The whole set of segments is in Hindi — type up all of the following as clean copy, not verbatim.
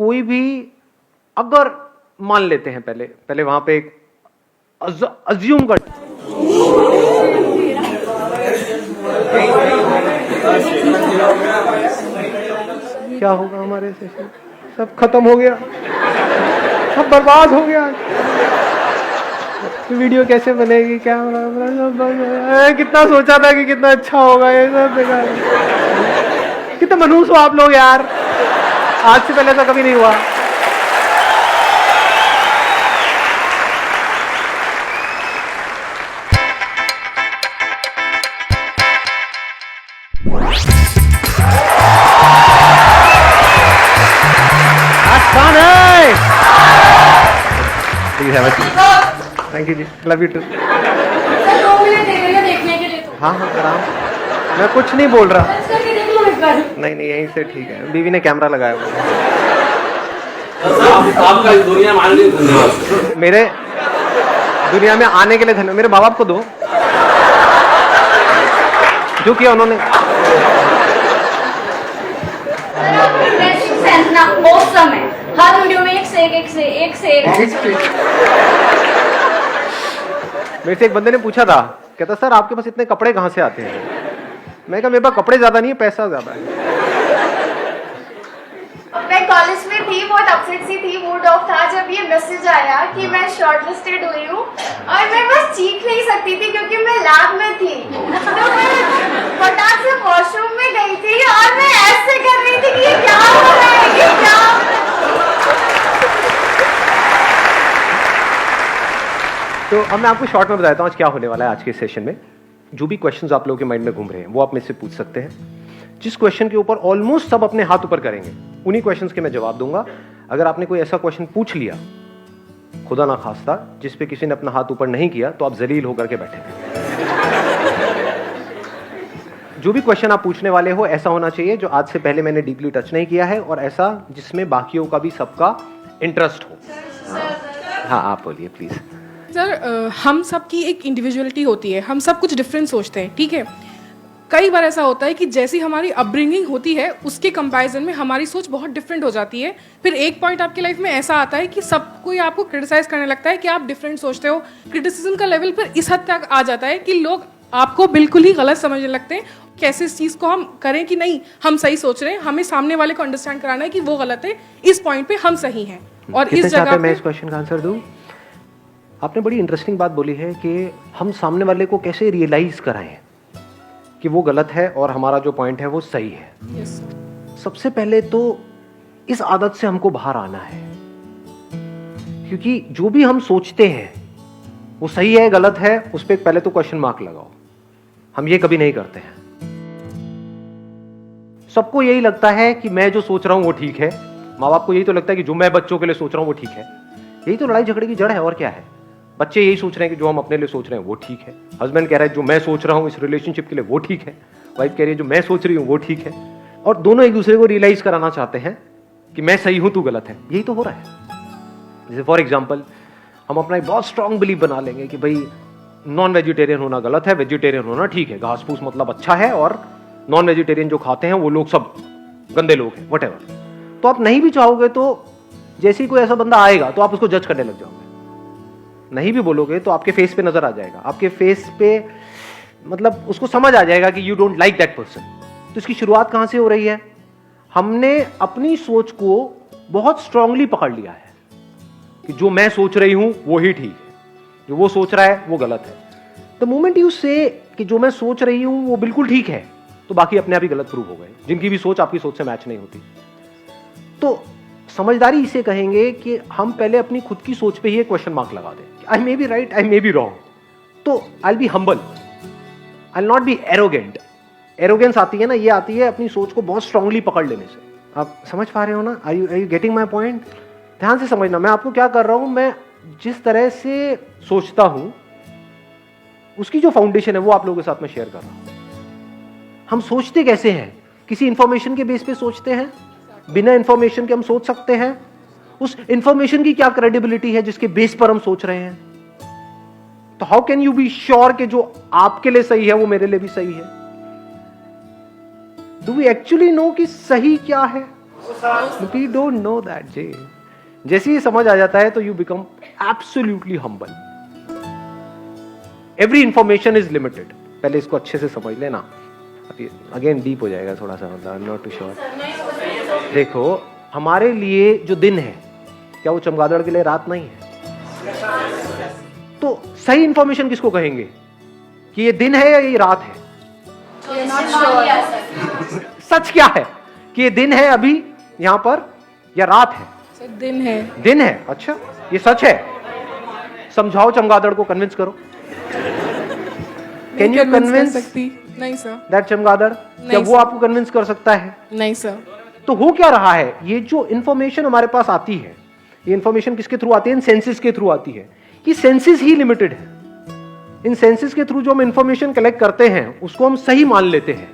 कोई भी अगर मान लेते हैं, पहले पहले वहां पे एक अज्यूम कर, क्या होगा हमारे सेशन, सब खत्म हो गया, सब बर्बाद हो गया, वीडियो कैसे बनेगी, क्या कितना सोचा था कि कितना अच्छा होगा, ये सब बेकार, कितना मनहूस हो आप लोग यार, आज से पहले तो कभी नहीं हुआ। थैंक यू जी, लव यू टू। हाँ हाँ आराम, मैं कुछ नहीं बोल रहा, नहीं नहीं यहीं से ठीक है, बीवी ने कैमरा लगाया हुआ। आपका इस दुनिया में आने के लिए धन्यवाद। मेरे दुनिया में आने के लिए धन्यवाद, मेरे माँ बाप को दो जो किया उन्होंने। हर वीडियो में एक से एक मेरे से एक बंदे ने पूछा था, कहता सर आपके पास इतने कपड़े कहाँ से आते हैं? मैं कहा मेरे पास कपड़े ज्यादा नहीं है, पैसा ज्यादा है। मैं कॉलेज में थी, बहुत अपसेट सी थी, मूड ऑफ था जब ये मैसेज आया कि मैं शॉर्टलिस्टेड हुई हूँ, और मैं बस चीख नहीं सकती थी क्योंकि मैं लैब में थी, तो मैं फटाक से वॉशरूम में गई थी और मैं ऐसे कर रही थी कि ये क्या हो रहा है, ये क्या हो रहा है। तो अब मैं आपको शॉर्ट में बताता हूँ आज क्या होने वाला है। आज के सेशन में जो भी क्वेश्चंस आप लोगों के माइंड में घूम रहे हैं वो आप मेरे से पूछ सकते हैं। जिस क्वेश्चन के ऊपर ऑलमोस्ट सब अपने हाथ ऊपर करेंगे उन्हीं क्वेश्चंस के मैं जवाब दूंगा। अगर आपने कोई ऐसा क्वेश्चन पूछ लिया खुदा ना खास्ता जिस पे किसी ने अपना हाथ ऊपर नहीं किया तो आप जलील होकर के बैठेंगे। जो भी क्वेश्चन आप पूछने वाले हो ऐसा होना चाहिए जो आज से पहले मैंने डीपली टच नहीं किया है, और ऐसा जिसमें बाकियों का भी सबका इंटरेस्ट हो। हाँ आप बोलिए प्लीज। सर हम सब की एक इंडिविजुअलिटी होती है, हम सब कुछ डिफरेंट सोचते हैं, ठीक है। कई बार ऐसा होता है कि जैसी हमारी अपब्रिंगिंग होती है उसके कंपैरिजन में हमारी सोच बहुत डिफरेंट हो जाती है। फिर एक पॉइंट आपकी लाइफ में ऐसा आता है कि सब कोई आपको क्रिटिसाइज करने लगता है कि आप डिफरेंट सोचते हो। क्रिटिसिज्म का लेवल फिर इस हद तक आ जाता है कि लोग आपको बिल्कुल ही गलत समझने लगते हैं। कैसे इस चीज़ को हम करें कि नहीं हम सही सोच रहे हैं, हमें सामने वाले को अंडरस्टैंड कराना है कि वो गलत है, इस पॉइंट पे हम सही हैं। और इस जगह मैं इस क्वेश्चन का आंसर दूं। आपने बड़ी इंटरेस्टिंग बात बोली है कि हम सामने वाले को कैसे रियलाइज कराएं कि वो गलत है और हमारा जो पॉइंट है वो सही है। yes. सबसे पहले तो इस आदत से हमको बाहर आना है, क्योंकि जो भी हम सोचते हैं वो सही है गलत है उस पर पहले तो क्वेश्चन मार्क लगाओ। हम ये कभी नहीं करते हैं। सबको यही लगता है कि मैं जो सोच रहा हूं वो ठीक है। माँ बाप को यही तो लगता है कि जो मैं बच्चों के लिए सोच रहा हूं वो ठीक है। यही तो लड़ाई झगड़े की जड़ है और क्या है। बच्चे यही सोच रहे हैं कि जो हम अपने लिए सोच रहे हैं वो ठीक है। हस्बैंड कह रहा है जो मैं सोच रहा हूं इस रिलेशनशिप के लिए वो ठीक है। वाइफ कह रही है जो मैं सोच रही हूं वो ठीक है। और दोनों एक दूसरे को रियलाइज कराना चाहते हैं कि मैं सही हूं तू गलत है। यही तो हो रहा है। जैसे फॉर एग्जाम्पल हम अपना एक बहुत स्ट्रांग बिलीव बना लेंगे कि भाई नॉन वेजिटेरियन होना गलत है, वेजिटेरियन होना ठीक है। घास फूस मतलब अच्छा है और नॉन वेजिटेरियन जो खाते हैं वो लोग सब गंदे लोग हैं, व्हाटएवर। तो आप नहीं भी चाहोगे तो जैसे ही कोई ऐसा बंदा आएगा तो आप उसको जज करने लग जाओगे। नहीं भी बोलोगे तो आपके फेस पे नजर आ जाएगा, आपके फेस पे मतलब उसको समझ आ जाएगा कि you don't like that person. तो इसकी शुरुआत कहां से हो रही है? हमने अपनी सोच को बहुत स्ट्रांगली पकड़ लिया है कि जो मैं सोच रही हूं वो ही ठीक है, जो वो सोच रहा है वो गलत है। द मोमेंट यू से कि जो मैं सोच रही हूं वो बिल्कुल ठीक है तो बाकी अपने आप ही गलत प्रूव हो गए, जिनकी भी सोच आपकी सोच से मैच नहीं होती। तो समझदारी इसे कहेंगे कि हम पहले अपनी खुद की सोच पे ही एक क्वेश्चन मार्क लगा दें। I may be right, I may be wrong. तो I be humble, I not be arrogant. Arrogance आती है ना, ये आती है अपनी सोच को बहुत स्ट्रांगली पकड़ लेने से। आप समझ पा रहे हो ना? Are you getting my point? ध्यान से समझना। मैं आपको क्या कर रहा हूं, मैं जिस तरह से सोचता हूं उसकी जो फाउंडेशन है वो आप लोगों के साथ में शेयर कर रहा हूं। हम सोचते कैसे हैं? किसी इंफॉर्मेशन के बेस पे सोचते हैं, बिना इंफॉर्मेशन के हम सोच सकते हैं। उस इंफॉर्मेशन की क्या क्रेडिबिलिटी है जिसके बेस पर हम सोच रहे हैं? तो how can you be sure कि जो आपके लिए सही है वो मेरे लिए भी सही है? डू वी एक्चुअली नो कि सही क्या है? वी डोंट नो दैट जे। जैसे ही समझ आ जाता है तो you become absolutely humble. Every information is limited. पहले इसको अच्छे से समझ लेना, अभी अगेन डीप हो जाएगा थोड़ा सा, I am not too sure. देखो, हमारे लिए जो दिन है, क्या वो चमगादड़ के लिए रात नहीं है? तो सही इंफॉर्मेशन किसको कहेंगे कि ये दिन है या ये रात है? सच क्या है कि ये दिन है अभी यहां पर या रात है? सर दिन है। दिन है। अच्छा, ये सच है। समझाओ चमगादड़ को, कन्विंस करो। कैन यू कन्विंस सकती? नहीं सर। दैट चमगादड़, क्या वो आपको कन्विंस कर सकता है? नहीं सर। तो हो क्या रहा है, ये जो इंफॉर्मेशन हमारे पास आती है, ये इंफॉर्मेशन किसके थ्रू आती है? इन सेंसेस के थ्रू आती है। ये सेंसेस ही लिमिटेड है। इन सेंसेस के थ्रू जो हम इंफॉर्मेशन कलेक्ट करते हैं उसको हम सही मान लेते हैं,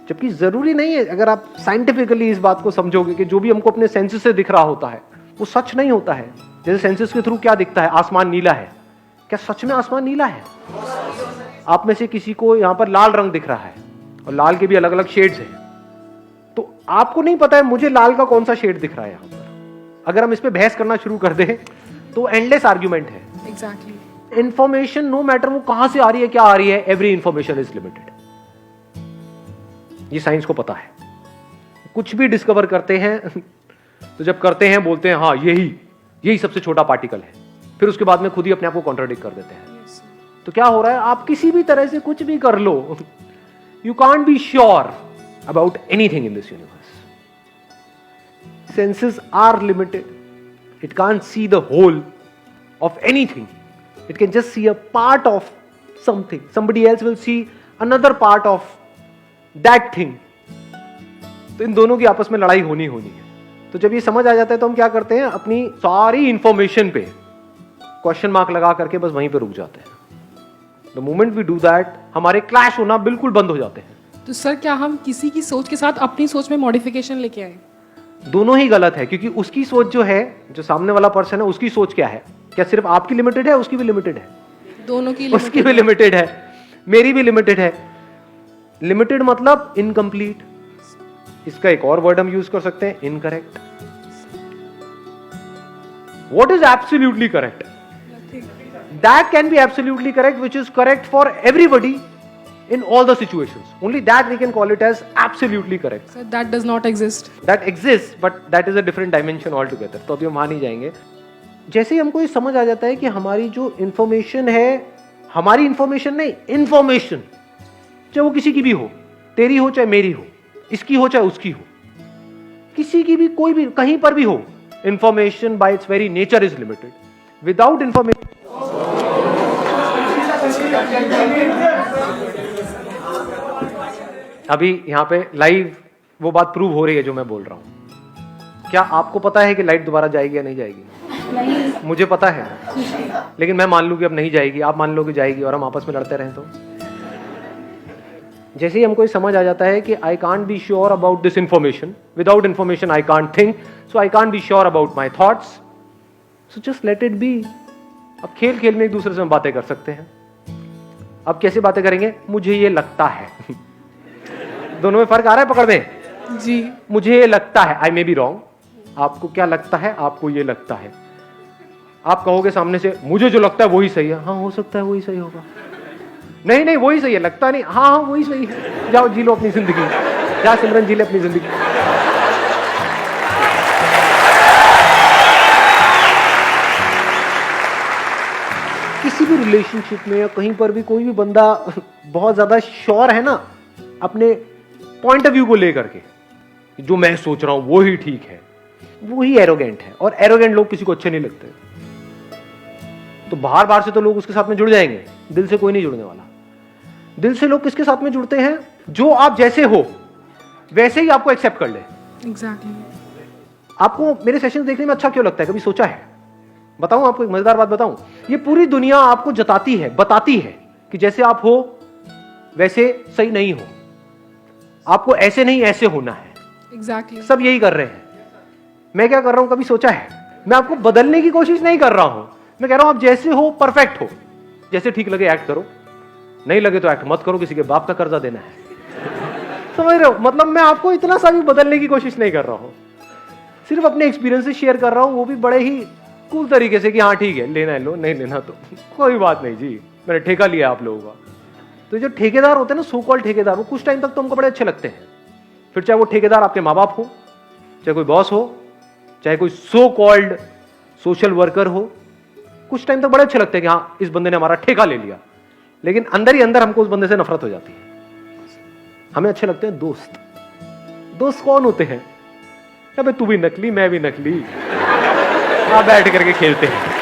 जबकि जरूरी नहीं है। अगर आप साइंटिफिकली इस बात को समझोगे कि जो भी हमको अपने सेंसेस से दिख रहा होता है वो सच नहीं होता है। जैसे सेंसेस के थ्रू क्या दिखता है? आसमान नीला है। क्या सच में आसमान नीला है? आप में से किसी को यहां पर लाल रंग दिख रहा है और लाल के भी अलग अलग शेड्स हैं, तो आपको नहीं पता है मुझे लाल का कौन सा शेड दिख रहा है यहां पर। अगर हम इस पे बहस करना शुरू कर दें तो एंडलेस आर्ग्यूमेंट है। एग्जैक्टली। इंफॉर्मेशन नो मैटर वो कहां से आ रही है, क्या आ रही है, एवरी इंफॉर्मेशन इज लिमिटेड। ये साइंस को पता है। कुछ भी डिस्कवर करते हैं तो जब करते हैं बोलते हैं हाँ यही सबसे छोटा पार्टिकल है, फिर उसके बाद में खुद ही अपने आप को कॉन्ट्राडिक्ट कर देते हैं। तो क्या हो रहा है, आप किसी भी तरह से कुछ भी कर लो, you can't be sure about anything in this universe. Senses are limited. It can't see the whole of anything. It can just see a part of something. Somebody else will see another part of that thing. तो इन दोनों की आपस में लड़ाई होनी है। तो जब ये समझ आ जाता है तो हम क्या करते हैं, अपनी सारी इंफॉर्मेशन पे क्वेश्चन मार्क लगा करके बस वहीं पे रुक जाते हैं। The moment we do that, हमारे क्लैश होना बिल्कुल बंद हो जाते हैं। तो सर क्या हम किसी की सोच के साथ अपनी सोच में मॉडिफिकेशन लेके आए? दोनों ही गलत है, क्योंकि उसकी सोच जो है, जो सामने वाला पर्सन है, उसकी सोच क्या है? क्या सिर्फ आपकी लिमिटेड है? उसकी भी लिमिटेड है। दोनों की उसकी भी लिमिटेड है, मेरी भी लिमिटेड है। लिमिटेड मतलब इनकम्प्लीट। इसका एक और वर्ड हम यूज कर सकते हैं, incorrect. What is absolutely correct? That can be absolutely correct which is correct for everybody in all the situations. Only that we can call it as absolutely correct. Sir, that does not exist. That exists, but that is a different dimension altogether. तो अभी हम वहां नहीं जाएंगे। जैसे ही हमको ये समझ आ जाता है कि हमारी जो इंफॉर्मेशन है, हमारी इंफॉर्मेशन नहीं, इंफॉर्मेशन, चाहे वो किसी की भी हो, तेरी हो चाहे मेरी हो, इसकी हो चाहे उसकी हो, किसी की भी, कोई भी, कहीं पर भी हो, information bye it's very nature is limited. Without information अभी यहां पे लाइव वो बात प्रूव हो रही है जो मैं बोल रहा हूं। क्या आपको पता है कि लाइट दोबारा जाएगी या नहीं जाएगी? नहीं। मुझे पता है, लेकिन मैं मान लूं कि अब नहीं जाएगी, आप मान लो कि जाएगी, और हम आपस में लड़ते रहें तो जैसे ही हमको ये समझ आ जाता है कि I can't be sure about this information, without information I can't think, so I can't be sure about my thoughts, so just let it be. अब खेल खेल में एक दूसरे से हम बातें कर सकते हैं। अब कैसे बातें करेंगे? मुझे ये लगता है। दोनों में फर्क आ रहा है पकड़ में? जी। मुझे ये लगता है, आई मे बी रॉन्ग। आपको क्या लगता है? आपको ये लगता है। आप कहोगे सामने से मुझे जो लगता है वही सही है। हाँ, हो सकता है वही सही होगा। नहीं नहीं, वही सही है, लगता नहीं। हाँ हाँ, वही सही है। जाओ जी लो अपनी जिंदगी, जा सिमरन जी ले अपनी जिंदगी। किसी भी रिलेशनशिप में या कहीं पर भी कोई भी बंदा बहुत ज्यादा श्योर है ना अपने पॉइंट ऑफ व्यू को लेकर के, जो मैं सोच रहा हूं वो ही ठीक है, वो ही एरोगेंट है। और एरोगेंट लोग किसी को अच्छे नहीं लगते। तो बाहर बाहर से तो लोग उसके साथ में जुड़ जाएंगे, दिल से कोई नहीं जुड़ने वाला। दिल से लोग किसके साथ में जुड़ते हैं? जो आप जैसे हो वैसे ही आपको एक्सेप्ट कर ले। एग्जैक्टली। आपको मेरे सेशन देखने में अच्छा क्यों लगता है? कभी सोचा है? बताऊं आपको एक मजेदार बात बताऊं? ये पूरी दुनिया आपको जताती है, बताती है कि जैसे आप हो वैसे सही नहीं हो, आपको ऐसे नहीं ऐसे होना है। एग्जैक्टली। सब यही कर रहे हैं। मैं क्या कर रहा हूं? कभी सोचा है? मैं आपको बदलने की कोशिश नहीं कर रहा हूं। मैं कह रहा हूं आप जैसे हो परफेक्ट हो, जैसे ठीक लगे एक्ट करो, नहीं लगे तो एक्ट मत करो, किसी के बाप का कर्जा देना है। समझ रहे हो? मतलब मैं आपको इतना सा भी बदलने की कोशिश नहीं कर रहा हूं, सिर्फ अपने एक्सपीरियंसेस शेयर कर रहा हूं, वो भी बड़े ही कूल तरीके से कि हाँ ठीक है, लेना है लो, नहीं लेना तो कोई बात नहीं जी, मैंने ठेका लिया आप लोगों का। तो जो ठेकेदार होते हैं ना, सो कॉल्ड ठेकेदार, वो कुछ टाइम तक तो हमको बड़े अच्छे लगते हैं। फिर चाहे वो ठेकेदार आपके माँ बाप हो, चाहे कोई बॉस हो, चाहे कोई सो कॉल्ड सोशल वर्कर हो, कुछ टाइम तक बड़े अच्छे लगते हैं कि हाँ इस बंदे ने हमारा ठेका ले लिया। लेकिन अंदर ही अंदर हमको उस बंदे से नफरत हो जाती है। हमें अच्छे लगते हैं दोस्त। दोस्त कौन होते हैं? अबे तू भी नकली, मैं भी नकली, हाँ बैठ करके खेलते हैं।